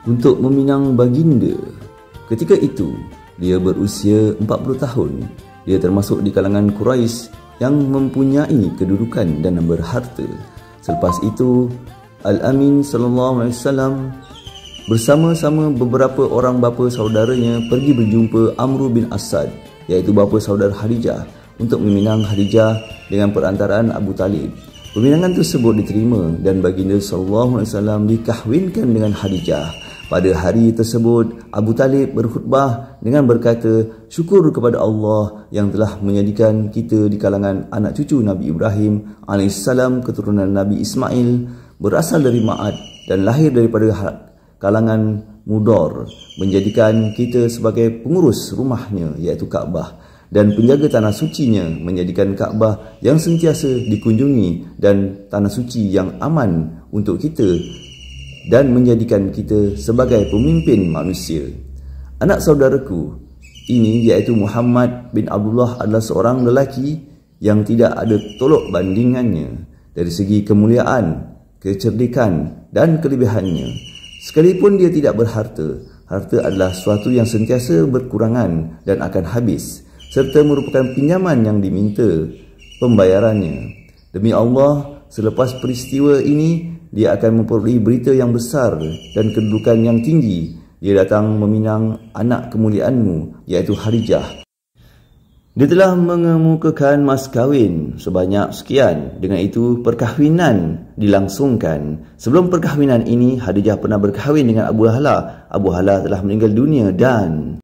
untuk meminang baginda. Ketika itu, dia berusia 40 tahun. Dia termasuk di kalangan Quraisy yang mempunyai kedudukan dan berharta. Selepas itu, Al-Amin SAW bersama-sama beberapa orang bapa saudaranya pergi berjumpa Amr bin Asad, iaitu bapa saudara Khadijah, untuk meminang Khadijah dengan perantaraan Abu Talib. Peminangan tersebut diterima dan baginda SAW dikahwinkan dengan Khadijah. Pada hari tersebut, Abu Talib berkhutbah dengan berkata, syukur kepada Allah yang telah menjadikan kita di kalangan anak cucu Nabi Ibrahim AS, keturunan Nabi Ismail, berasal dari Ma'ad dan lahir daripada kalangan Mudor, menjadikan kita sebagai pengurus rumahnya, iaitu Kaabah, dan penjaga tanah sucinya, menjadikan Kaabah yang sentiasa dikunjungi dan tanah suci yang aman untuk kita, dan menjadikan kita sebagai pemimpin manusia. Anak saudaraku ini, iaitu Muhammad bin Abdullah, adalah seorang lelaki yang tidak ada tolok bandingannya dari segi kemuliaan, kecerdikan dan kelebihannya. Sekalipun dia tidak berharta, harta adalah sesuatu yang sentiasa berkurangan dan akan habis, serta merupakan pinjaman yang diminta pembayarannya. Demi Allah, selepas peristiwa ini, dia akan memperoleh berita yang besar dan kedudukan yang tinggi. Dia datang meminang anak kemuliaanmu, iaitu Khadijah. Dia telah mengemukakan mas kahwin sebanyak sekian. Dengan itu, perkahwinan dilangsungkan. Sebelum perkahwinan ini, Khadijah pernah berkahwin dengan Abu Hala. Abu Hala telah meninggal dunia dan